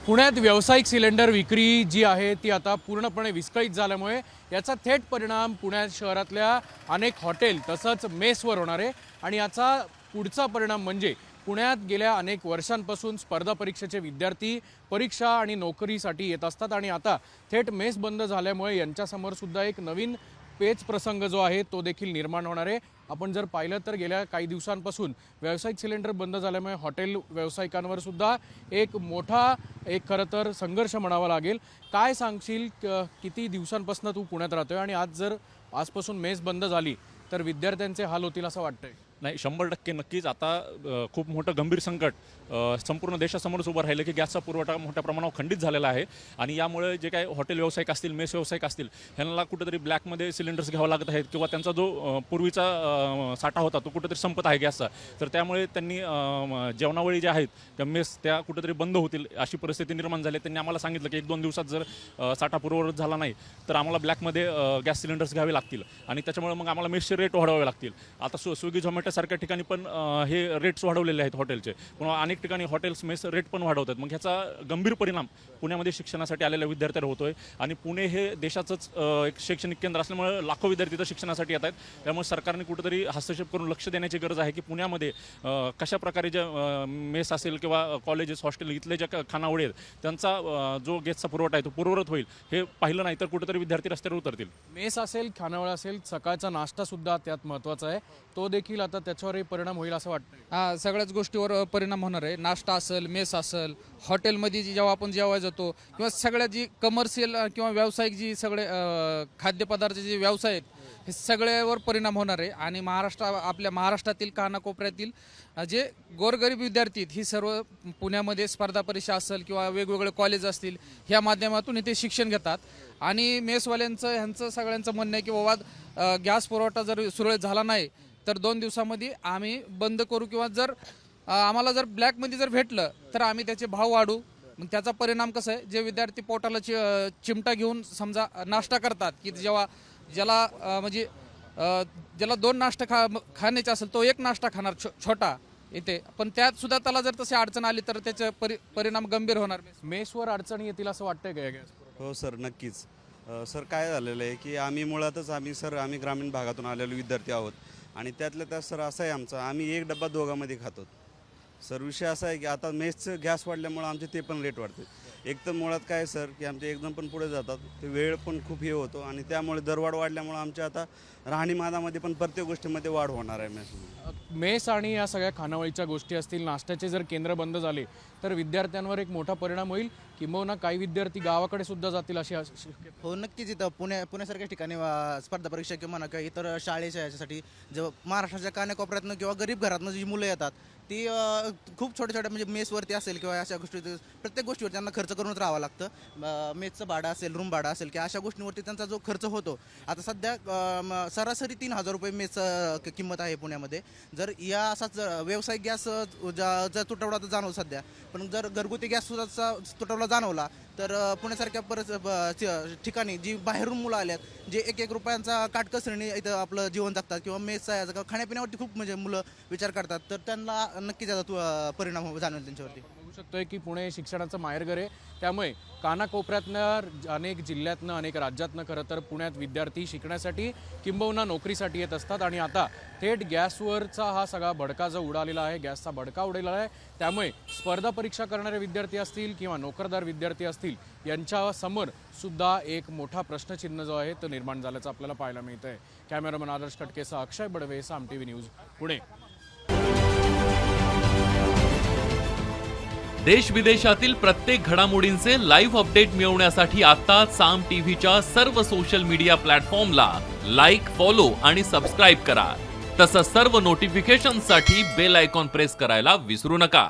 पुण्यात व्यावसायिक सिलेंडर विक्री जी आहे ती आता पूर्णपणे विस्कळीत झाल्यामुळे याचा थेट परिणाम पुण्यात शहरातल्या अनेक हॉटेल तसंच मेसवर होणार आहे। आणि याचा पुढचा परिणाम म्हणजे पुण्यात गेल्या अनेक वर्षांपासून स्पर्धा परीक्षेचे विद्यार्थी परीक्षा आणि नोकरीसाठी येत असतात आणि आता थेट मेस बंद झाल्यामुळे यांच्यासमोर सुद्धा एक नवीन पेच प्रसंग जो आहे तो देखील निर्माण होणार आहे। आपण जर पाहिलं तर गेल्या काही दिवसांपासून व्यावसायिक सिलेंडर बंद झाल्यामुळे हॉटेल व्यावसायिकांवर सुद्धा एक मोठा खरं तर संघर्ष म्हणावा लागेल। काय सांगशील, किती दिवसांपासून तू पुण्यात राहतोय आणि आज जर आजपासून मेस बंद झाली तर विद्यार्थ्यांचे हाल होतील असं वाटतंय? नाही, 100% नक्कीच। आता खूप मोठं गंभीर संकट संपूर्ण देशासमोरच उभं राहिलं की गॅसचा पुरवठा मोठ्या प्रमाणावर खंडित झालेला आहे आणि यामुळे जे काही हॉटेल व्यावसायिक असतील, मेस व्यावसायिक असतील, ह्यांना कुठेतरी ब्लॅकमध्ये सिलेंडर्स घ्यावं लागत आहेत किंवा त्यांचा जो पूर्वीचा साठा होता तो कुठेतरी संपत आहे गॅसचा। तर त्यामुळे त्यांनी जेवणावळी ज्या आहेत त्या मेस त्या कुठेतरी बंद होतील अशी परिस्थिती निर्माण झाली। त्यांनी आम्हाला सांगितलं की 1-2 दिवसात जर साठा पुरवठा झाला नाही तर आम्हाला ब्लॅकमध्ये गॅस सिलेंडर्स घ्यावे लागतील आणि त्याच्यामुळे मग आम्हाला मेसचे रेट वाढवावे लागतील। आता स्विगी झोमॅटो सारख्या ठिकाणी पण हे रेट्स वाढवलेले आहेत हॉटेलचे, पुन्हा अनेक ठिकाणी हॉटेल्स मेस रेट पण वाढवतात। मग ह्याचा गंभीर परिणाम पुण्यामध्ये शिक्षणासाठी आलेल्या विद्यार्थ्यांवर होतोय आणि पुणे हे देशाचंच एक शैक्षणिक केंद्र असल्यामुळे लाखो विद्यार्थी तर शिक्षणासाठी येत आहेत। त्यामुळे सरकारने कुठेतरी हस्तक्षेप करून लक्ष देण्याची गरज आहे की पुण्यामध्ये कशा प्रकारे ज्या मेस असेल किंवा कॉलेजेस हॉस्टेल इथले ज्या खानावळी आहेत त्यांचा जो गॅसचा पुरवठा आहे तो पूर्ववत होईल हे पाहिलं नाही तर कुठेतरी विद्यार्थी रस्त्यावर उतरतील। मेस असेल, खानावळ असेल, सकाळचा नाश्ता सुद्धा त्यात महत्त्वाचा आहे, तो देखील आता त्याच्यावरही परिणाम होईल असं वाटतं? हां, सगळ्याच गोष्टीवर परिणाम होणार आहे। नाश्ता असेल, मेस असेल, हॉटेलमध्ये जेव्हा आपण जेवायला जातो किंवा सगळ्या जी कमर्शियल किंवा व्यावसायिक जी सगळे खाद्यपदार्थ जे व्यवसाय आहेत हे सगळ्यावर परिणाम होणार आहे। आणि आपल्या महाराष्ट्रातील कानाकोपऱ्यातील जे गोरगरीब विद्यार्थी आहेत ही सर्व पुण्यामध्ये स्पर्धा परीक्षा असेल किंवा वेगवेगळे कॉलेज असतील ह्या माध्यमातून इथे शिक्षण घेतात आणि मेसवाल्यांचं ह्यांचं सगळ्यांचं म्हणणं आहे की बाबा गॅस पुरवठा जर सुरळीत झाला नाही तर 2 दिवसामध्ये आम्ही बंद करू किंवा जर आम्हाला जर ब्लॅकमध्ये जर भेटलं तर आम्ही त्याचे भाव वाढू। मग त्याचा परिणाम कसा आहे, जे विद्यार्थी पोटाला चिमटा घेऊन समजा नाश्ता करतात की ज्याला म्हणजे ज्याला 2 नाश्ता खाण्याचे असेल तो 1 नाश्ता खाणार छोटा येते, पण त्यात सुद्धा त्याला जर तशी अडचण आली तर त्याचे परिणाम गंभीर होणार। मेसवर अडचणी येतील असं वाटतंय का गॅस? हो सर, नक्कीच। सर काय झालेलं आहे की आम्ही ग्रामीण भागातून आलेलो विद्यार्थी आहोत आणि त्यातल्या त्यात सर असं आहे आम्ही 1 डब्बा दोघांमध्ये खातो सर। विषय असा आहे की आता मेसचं गॅस वाढल्यामुळे आमचे ते पण रेट वाढते। एक तर मुळात काय सर की आमचे एकदम पण पुढे जातात, ते वेळ पण खूप हे होतो आणि त्यामुळे दरवाढ वाढल्यामुळे आमच्या आता राहणीमानामध्ये पण प्रत्येक गोष्टीमध्ये वाढ होणार आहे। मेस आणि या सगळ्या खानावळीच्या गोष्टी असतील, नाश्त्याचे जर केंद्र बंद झाले तर विद्यार्थ्यांवर एक मोठा परिणाम होईल, किंबहुना काही विद्यार्थी गावाकडे सुद्धा जातील अशी शक्यता? हो, नक्कीच। इथं पुण्यासारख्या ठिकाणी स्पर्धा परीक्षा किंवा किंवा इतर शाळेच्या याच्यासाठी जेव्हा महाराष्ट्राच्या कानाकोपऱ्यातनं किंवा गरीब घरातनं जी मुलं येतात ती खूप छोट्या म्हणजे मेसवरती असेल किंवा अशा गोष्टी प्रत्येक गोष्टीवर त्यांना खर्च करूनच राहावं लागतं। मेसचं भाडं असेल, रूम भाडं असेल किंवा अशा गोष्टींवरती त्यांचा जो खर्च होतो आता सध्या सरासरी 3000 रुपये मेस किंमत आहे पुण्यामध्ये। जर या असाच व्यावसायिक गॅस जर तुटवडा तर जाणवतो सध्या, पण जर घरगुती गॅस सुद्धा तुटवडा जाणवला तर पुण्यासारख्या ठिकाणी जी बाहेरून मुलं आल्यात जे 1-1 रुपयांचा काटकसरीने इथं आपलं जीवन जगतात किंवा मेसचा याचा खाण्यापिण्यावरती खूप म्हणजे मुलं विचार करतात, तर त्यांना नक्कीच याचा परिणाम जाणवेल त्यांच्यावरती। बघू शकतोय की पुणे शिक्षणाचं माहेरघर आहे, त्यामुळे कानाकोपऱ्यातनं अनेक जिल्ह्यातनं अनेक राज्यातनं खरं तर पुण्यात विद्यार्थी शिकण्यासाठी किंबहुना नोकरीसाठी येत असतात आणि आता थेट गॅसवरचा हा सगळा भडका जो उडालेला आहे, गॅसचा भडका उडालेला आहे, त्यामुळे स्पर्धा परीक्षा करणारे विद्यार्थी असतील किंवा नोकरदार विद्यार्थी असतील यांच्यासमोर सुद्धा एक मोठा प्रश्नचिन्ह जो आहे तो निर्माण झाल्याचं आपल्याला पाहायला मिळतं आहे। कॅमेरामन आदर्श खटकेसह अक्षय बडवे, साम टीव्ही न्यूज, पुणे। देश विदेशातील प्रत्येक घडामोडींचे लाईव्ह अपडेट मिळवण्यासाठी आता साम टीव्हीच्या सर्व सोशल मीडिया प्लॅटफॉर्मला लाईक, फॉलो आणि सबस्क्राईब करा। तसंच सर्व नोटिफिकेशनसाठी बेल आयकॉन प्रेस करायला विसरू नका।